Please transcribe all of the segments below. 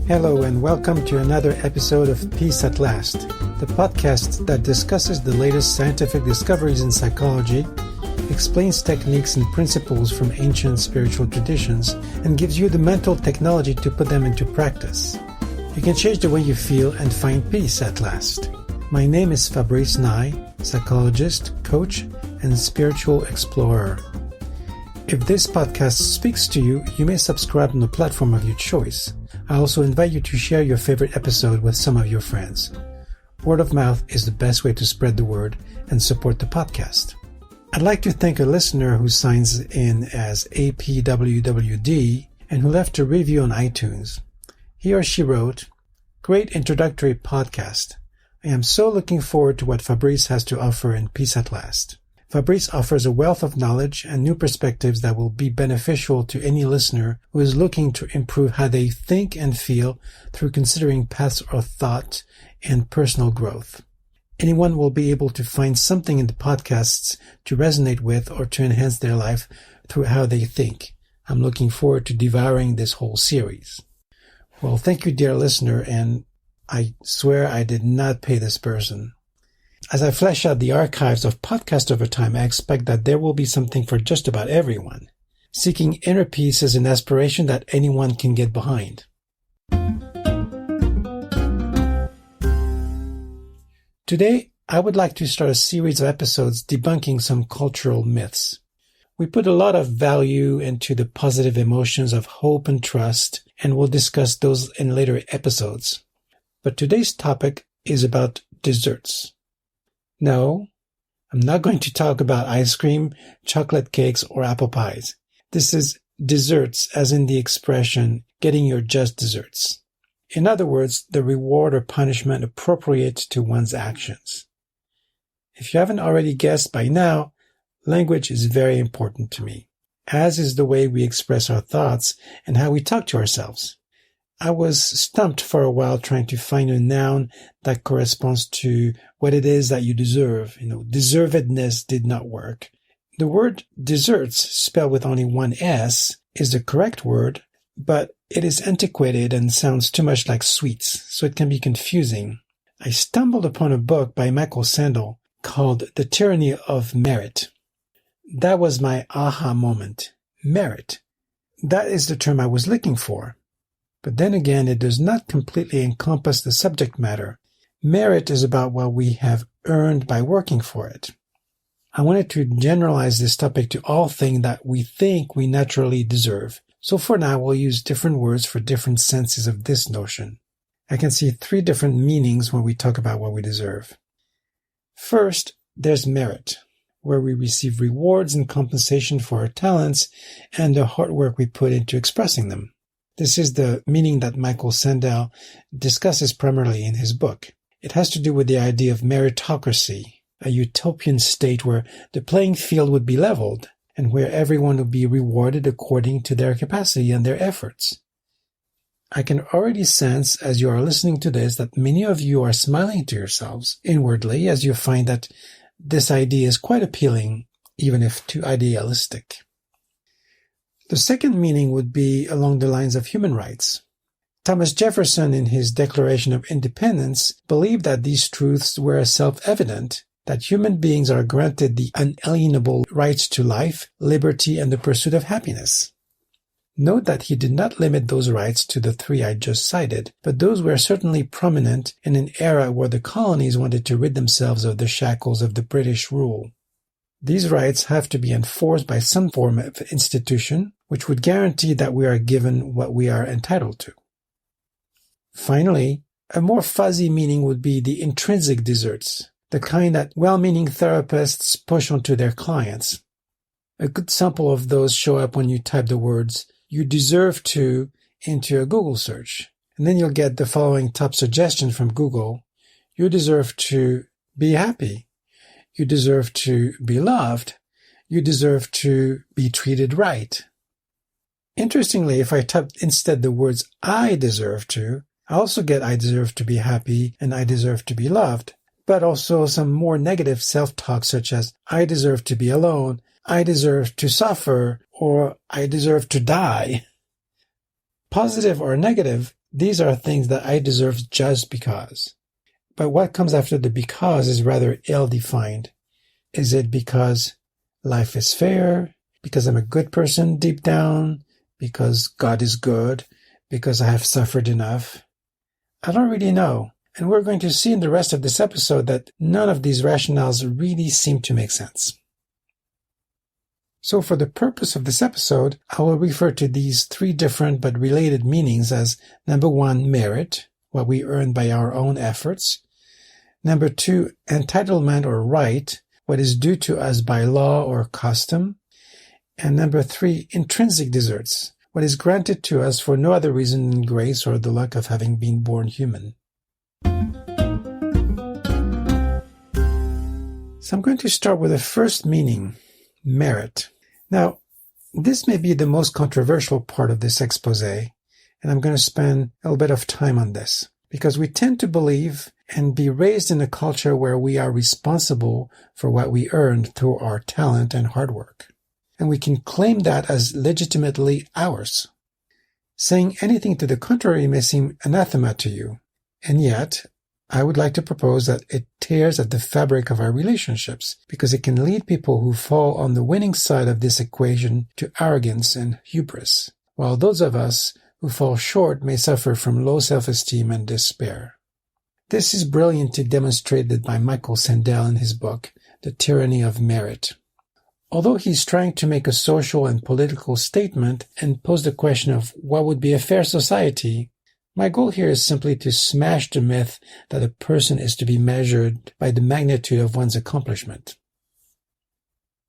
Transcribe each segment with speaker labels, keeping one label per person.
Speaker 1: Hello and welcome to another episode of Peace at Last, the podcast that discusses the latest scientific discoveries in psychology, explains techniques and principles from ancient spiritual traditions, and gives you the mental technology to put them into practice. You can change the way you feel and find peace at last. My name is Fabrice Nye, psychologist, coach, and spiritual explorer. If this podcast speaks to you, you may subscribe on the platform of your choice. I also invite you to share your favorite episode with some of your friends. Word of mouth is the best way to spread the word and support the podcast. I'd like to thank a listener who signs in as APWWD and who left a review on iTunes. He or she wrote, "Great introductory podcast. I am so looking forward to what Fabrice has to offer in Peace at Last. Fabrice offers a wealth of knowledge and new perspectives that will be beneficial to any listener who is looking to improve how they think and feel through considering paths of thought and personal growth. Anyone will be able to find something in the podcasts to resonate with or to enhance their life through how they think. I'm looking forward to devouring this whole series." Well, thank you, dear listener, and I swear I did not pay this person. As I flesh out the archives of podcasts over time, I expect that there will be something for just about everyone. Seeking inner peace is an aspiration that anyone can get behind. Today, I would like to start a series of episodes debunking some cultural myths. We put a lot of value into the positive emotions of hope and trust, and we'll discuss those in later episodes. But today's topic is about desserts. No, I'm not going to talk about ice cream, chocolate cakes, or apple pies. This is desserts, as in the expression, getting your just desserts. In other words, the reward or punishment appropriate to one's actions. If you haven't already guessed by now, language is very important to me, as is the way we express our thoughts and how we talk to ourselves. I was stumped for a while trying to find a noun that corresponds to what it is that you deserve. Deservedness did not work. The word desserts, spelled with only one S, is the correct word, but it is antiquated and sounds too much like sweets, so it can be confusing. I stumbled upon a book by Sandel called The Tyranny of Merit. That was my aha moment. Merit. That is the term I was looking for. But then again, it does not completely encompass the subject matter. Merit is about what we have earned by working for it. I wanted to generalize this topic to all things that we think we naturally deserve. So for now, we'll use different words for different senses of this notion. I can see 3 different meanings when we talk about what we deserve. First, there's merit, where we receive rewards and compensation for our talents and the hard work we put into expressing them. This is the meaning that Sandel discusses primarily in his book. It has to do with the idea of meritocracy, a utopian state where the playing field would be leveled and where everyone would be rewarded according to their capacity and their efforts. I can already sense as you are listening to this that many of you are smiling to yourselves inwardly as you find that this idea is quite appealing, even if too idealistic. The second meaning would be along the lines of human rights. Thomas Jefferson, in his Declaration of Independence, believed that these truths were self-evident, that human beings are granted the unalienable rights to life, liberty, and the pursuit of happiness. Note that he did not limit those rights to the 3 I just cited, but those were certainly prominent in an era where the colonies wanted to rid themselves of the shackles of the British rule. These rights have to be enforced by some form of institution, which would guarantee that we are given what we are entitled to. Finally, a more fuzzy meaning would be the intrinsic deserts, the kind that well-meaning therapists push onto their clients. A good sample of those show up when you type the words, "you deserve to," into a Google search. And then you'll get the following top suggestion from Google. You deserve to be happy. You deserve to be loved. You deserve to be treated right. Interestingly, if I type instead the words "I deserve to," I also get "I deserve to be happy" and "I deserve to be loved," but also some more negative self-talk such as "I deserve to be alone," "I deserve to suffer," or "I deserve to die." Positive or negative, these are things that I deserve just because. But what comes after the because is rather ill-defined. Is it because life is fair? Because I'm a good person deep down? Because God is good? Because I have suffered enough? I don't really know. And we're going to see in the rest of this episode that none of these rationales really seem to make sense. So for the purpose of this episode, I will refer to these three different but related meanings as number 1, merit, what we earn by our own efforts. Number 2, entitlement or right, what is due to us by law or custom. And number 3, intrinsic deserts, what is granted to us for no other reason than grace or the luck of having been born human. So I'm going to start with the first meaning, merit. Now, this may be the most controversial part of this expose, and I'm going to spend a little bit of time on this, because we tend to believe and be raised in a culture where we are responsible for what we earned through our talent and hard work. And we can claim that as legitimately ours. Saying anything to the contrary may seem anathema to you, and yet I would like to propose that it tears at the fabric of our relationships, because it can lead people who fall on the winning side of this equation to arrogance and hubris, while those of us who fall short may suffer from low self-esteem and despair. This is brilliantly demonstrated by Michael Sandel in his book, The Tyranny of Merit. Although he's trying to make a social and political statement and pose the question of what would be a fair society, my goal here is simply to smash the myth that a person is to be measured by the magnitude of one's accomplishment.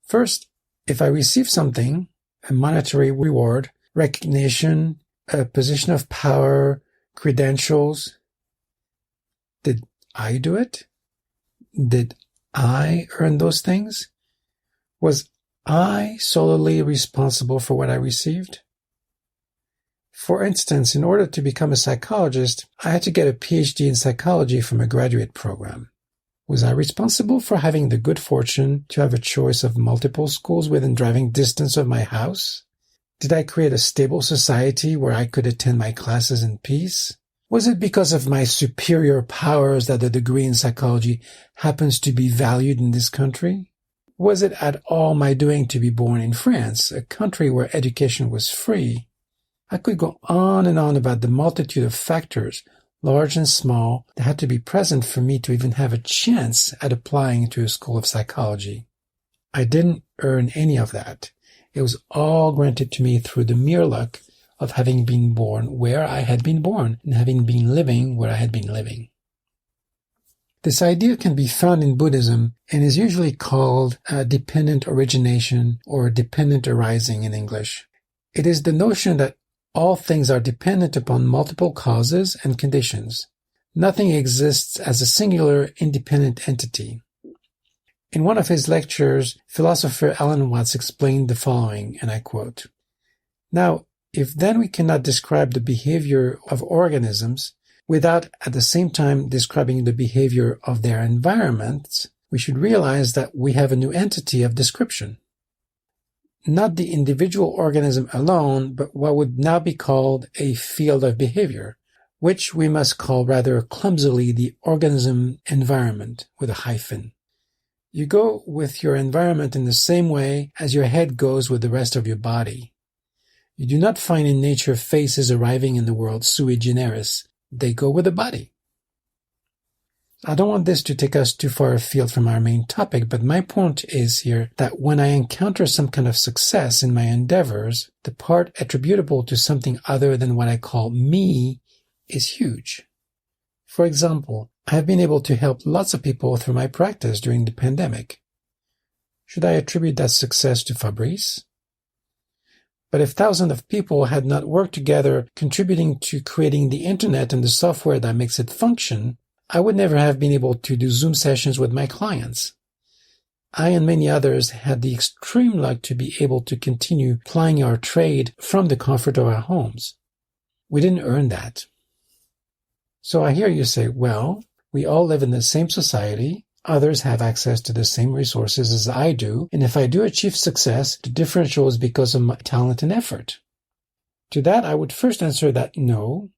Speaker 1: First, if I receive something, a monetary reward, recognition, a position of power, credentials, did I do it? Did I earn those things? Was I solely responsible for what I received? For instance, in order to become a psychologist, I had to get a PhD in psychology from a graduate program. Was I responsible for having the good fortune to have a choice of multiple schools within driving distance of my house? Did I create a stable society where I could attend my classes in peace? Was it because of my superior powers that a degree in psychology happens to be valued in this country? Was it at all my doing to be born in France, a country where education was free? I could go on and on about the multitude of factors, large and small, that had to be present for me to even have a chance at applying to a school of psychology. I didn't earn any of that. It was all granted to me through the mere luck of having been born where I had been born and having been living where I had been living. This idea can be found in Buddhism and is usually called dependent origination or dependent arising in English. It is the notion that all things are dependent upon multiple causes and conditions. Nothing exists as a singular independent entity. In one of his lectures, philosopher Alan Watts explained the following, and I quote, "Now, if then we cannot describe the behavior of organisms without at the same time describing the behavior of their environments, we should realize that we have a new entity of description. Not the individual organism alone, but what would now be called a field of behavior, which we must call rather clumsily the organism environment with a hyphen. You go with your environment in the same way as your head goes with the rest of your body. You do not find in nature faces arriving in the world sui generis. They go with the body." I don't want this to take us too far afield from our main topic, but my point is here that when I encounter some kind of success in my endeavors, the part attributable to something other than what I call me is huge. For example, I have been able to help lots of people through my practice during the pandemic. Should I attribute that success to Fabrice? But if thousands of people had not worked together contributing to creating the internet and the software that makes it function, I would never have been able to do Zoom sessions with my clients. I and many others had the extreme luck to be able to continue plying our trade from the comfort of our homes. We didn't earn that. So I hear you say, well, we all live in the same society. Others have access to the same resources as I do, and if I do achieve success, the differential is because of my talent and effort. To that, I would first answer that no,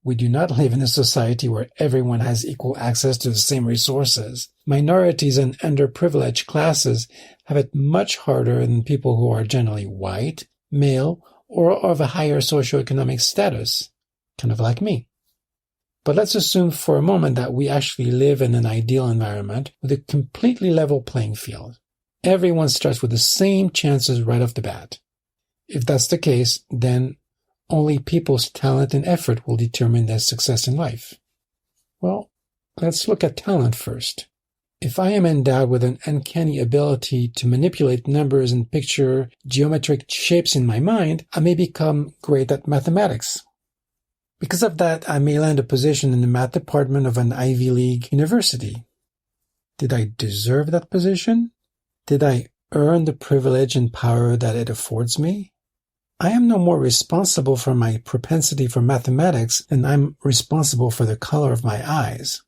Speaker 1: We do not live in a society where everyone has equal access to the same resources. Minorities and underprivileged classes have it much harder than people who are generally white, male, or of a higher socioeconomic status, kind of like me. But let's assume for a moment that we actually live in an ideal environment with a completely level playing field. Everyone starts with the same chances right off the bat. If that's the case, then only people's talent and effort will determine their success in life. Well, let's look at talent first. If I am endowed with an uncanny ability to manipulate numbers and picture geometric shapes in my mind, I may become great at mathematics. Because of that, I may land a position in the math department of an Ivy League university. Did I deserve that position? Did I earn the privilege and power that it affords me? I am no more responsible for my propensity for mathematics than I'm responsible for the color of my eyes.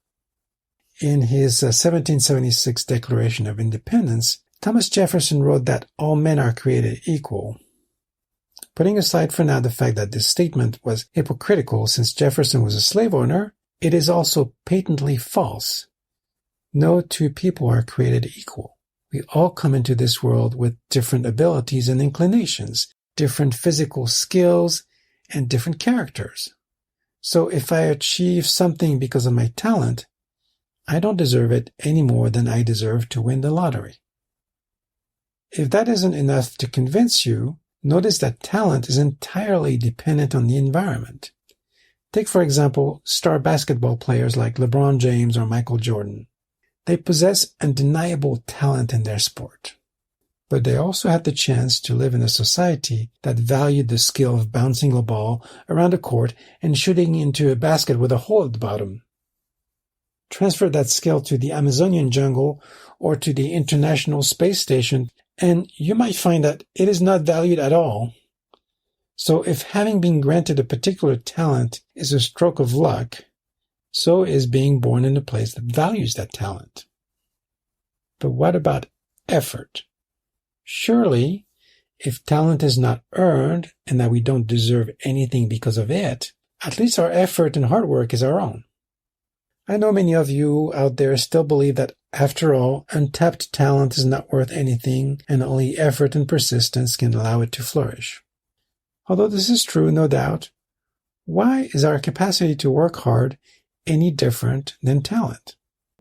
Speaker 1: In his 1776 Declaration of Independence, Thomas Jefferson wrote that all men are created equal. Putting aside for now the fact that this statement was hypocritical since Jefferson was a slave owner, it is also patently false. No two people are created equal. We all come into this world with different abilities and inclinations, different physical skills, and different characters. So if I achieve something because of my talent, I don't deserve it any more than I deserve to win the lottery. If that isn't enough to convince you, notice that talent is entirely dependent on the environment. Take, for example, star basketball players like LeBron James or Michael Jordan. They possess undeniable talent in their sport. But they also had the chance to live in a society that valued the skill of bouncing a ball around a court and shooting into a basket with a hole at the bottom. Transfer that skill to the Amazonian jungle or to the International Space Station, and you might find that it is not valued at all. So if having been granted a particular talent is a stroke of luck, so is being born in a place that values that talent. But what about effort? Surely, if talent is not earned and that we don't deserve anything because of it, at least our effort and hard work is our own. I know many of you out there still believe that, after all, untapped talent is not worth anything and only effort and persistence can allow it to flourish. Although this is true, no doubt, why is our capacity to work hard any different than talent?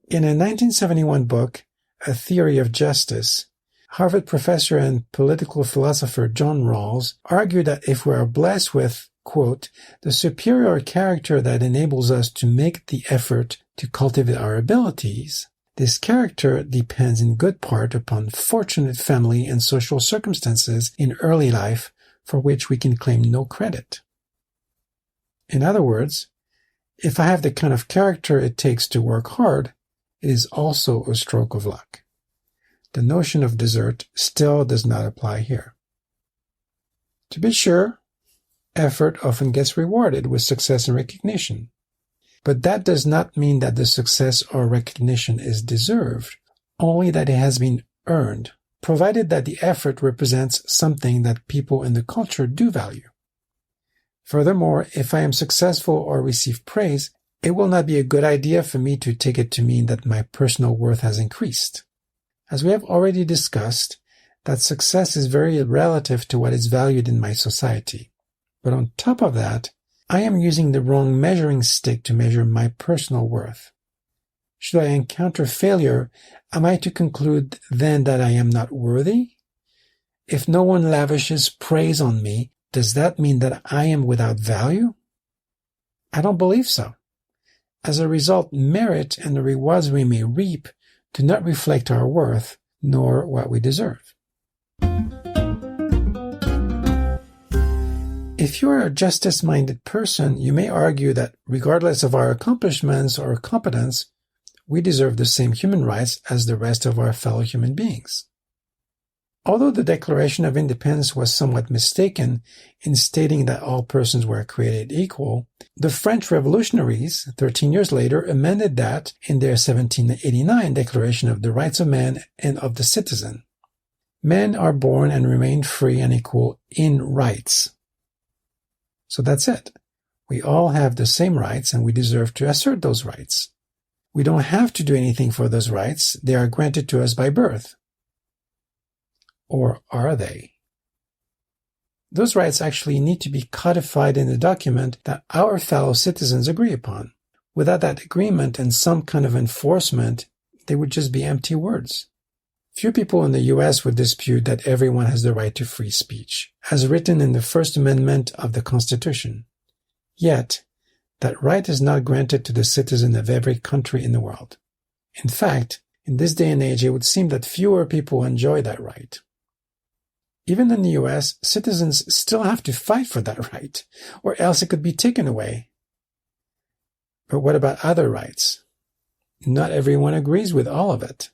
Speaker 1: In a 1971 book, A Theory of Justice, Harvard professor and political philosopher John Rawls argued that if we are blessed with, quote, the superior character that enables us to make the effort to cultivate our abilities, this character depends in good part upon fortunate family and social circumstances in early life for which we can claim no credit. In other words, if I have the kind of character it takes to work hard, it is also a stroke of luck. The notion of desert still does not apply here. To be sure, effort often gets rewarded with success and recognition. But that does not mean that the success or recognition is deserved, only that it has been earned, provided that the effort represents something that people in the culture do value. Furthermore, if I am successful or receive praise, it will not be a good idea for me to take it to mean that my personal worth has increased. As we have already discussed, that success is very relative to what is valued in my society. But on top of that, I am using the wrong measuring stick to measure my personal worth. Should I encounter failure, am I to conclude then that I am not worthy? If no one lavishes praise on me, does that mean that I am without value? I don't believe so. As a result, merit and the rewards we may reap do not reflect our worth, nor what we deserve. If you are a justice-minded person, you may argue that regardless of our accomplishments or competence, we deserve the same human rights as the rest of our fellow human beings. Although the Declaration of Independence was somewhat mistaken in stating that all persons were created equal, the French revolutionaries, 13 years later, amended that in their 1789 Declaration of the Rights of Man and of the Citizen. Men are born and remain free and equal in rights. So that's it. We all have the same rights and we deserve to assert those rights. We don't have to do anything for those rights. They are granted to us by birth. Or are they? Those rights actually need to be codified in a document that our fellow citizens agree upon. Without that agreement and some kind of enforcement, they would just be empty words. Few people in the U.S. would dispute that everyone has the right to free speech, as written in the First Amendment of the Constitution. Yet, that right is not granted to the citizen of every country in the world. In fact, in this day and age, it would seem that fewer people enjoy that right. Even in the U.S., citizens still have to fight for that right, or else it could be taken away. But what about other rights? Not everyone agrees with all of it.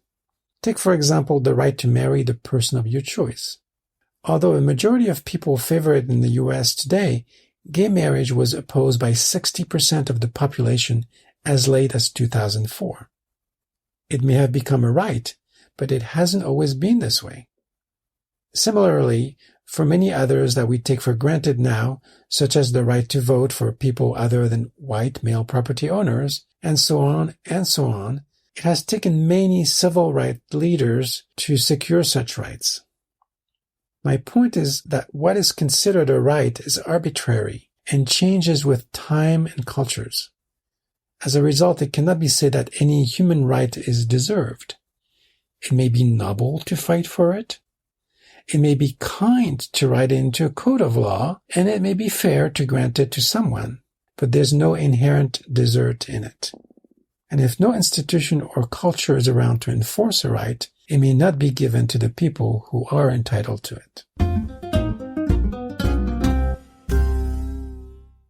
Speaker 1: Take, for example, the right to marry the person of your choice. Although a majority of people favor it in the U.S. today, gay marriage was opposed by 60% of the population as late as 2004. It may have become a right, but it hasn't always been this way. Similarly, for many others that we take for granted now, such as the right to vote for people other than white male property owners, and so on, it has taken many civil rights leaders to secure such rights. My point is that what is considered a right is arbitrary and changes with time and cultures. As a result, it cannot be said that any human right is deserved. It may be noble to fight for it. It may be kind to write it into a code of law, and it may be fair to grant it to someone, but there's no inherent desert in it. And if no institution or culture is around to enforce a right, it may not be given to the people who are entitled to it.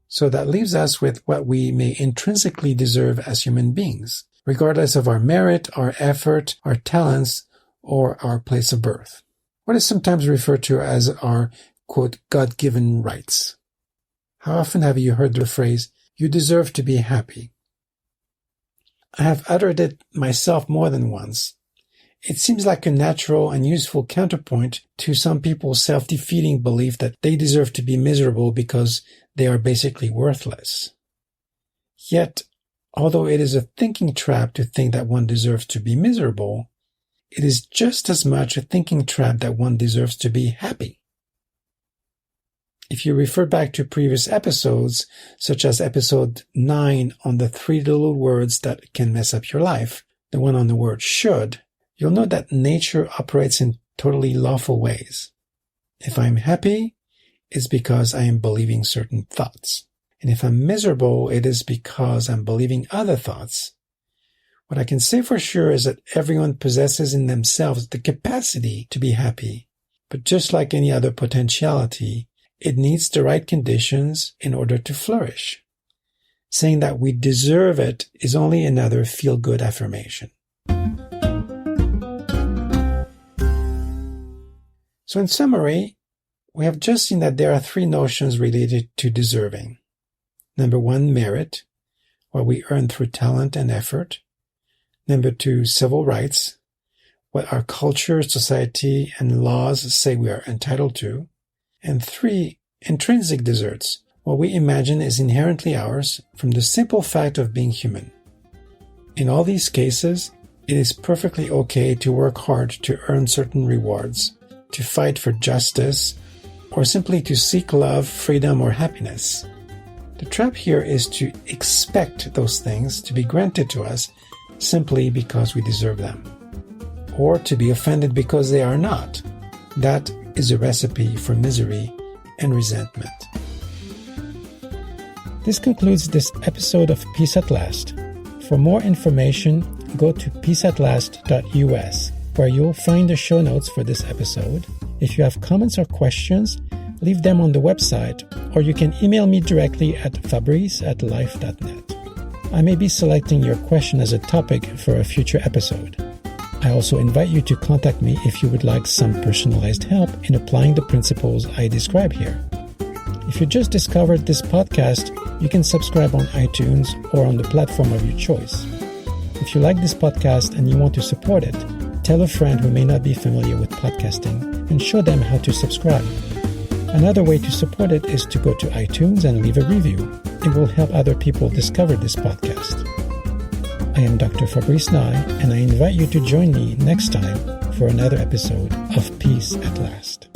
Speaker 1: So that leaves us with what we may intrinsically deserve as human beings, regardless of our merit, our effort, our talents, or our place of birth. What is sometimes referred to as our, quote, God-given rights. How often have you heard the phrase, "You deserve to be happy"? I have uttered it myself more than once. It seems like a natural and useful counterpoint to some people's self-defeating belief that they deserve to be miserable because they are basically worthless. Yet, although it is a thinking trap to think that one deserves to be miserable, it is just as much a thinking trap that one deserves to be happy. If you refer back to previous episodes, such as episode 9 on the 3 little words that can mess up your life, the one on the word should, you'll note that nature operates in totally lawful ways. If I'm happy, it's because I am believing certain thoughts. And if I'm miserable, it is because I'm believing other thoughts. What I can say for sure is that everyone possesses in themselves the capacity to be happy. But just like any other potentiality, it needs the right conditions in order to flourish. Saying that we deserve it is only another feel-good affirmation. So in summary, we have just seen that there are 3 notions related to deserving. Number 1, merit, what we earn through talent and effort. Number 2, civil rights, what our culture, society, and laws say we are entitled to. And 3, intrinsic deserts, what we imagine is inherently ours from the simple fact of being human. In all these cases, it is perfectly okay to work hard to earn certain rewards, to fight for justice, or simply to seek love, freedom, or happiness. The trap here is to expect those things to be granted to us simply because we deserve them, or to be offended because they are not. That is a recipe for misery and resentment. This concludes this episode of Peace at Last. For more information, go to peaceatlast.us, where you'll find the show notes for this episode. If you have comments or questions, leave them on the website, or you can email me directly at fabrice@life.net. I may be selecting your question as a topic for a future episode. I also invite you to contact me if you would like some personalized help in applying the principles I describe here. If you just discovered this podcast, you can subscribe on iTunes or on the platform of your choice. If you like this podcast and you want to support it, tell a friend who may not be familiar with podcasting and show them how to subscribe. Another way to support it is to go to iTunes and leave a review. it will help other people discover this podcast. I am Dr. Fabrice Nye, and I invite you to join me next time for another episode of Peace at Last.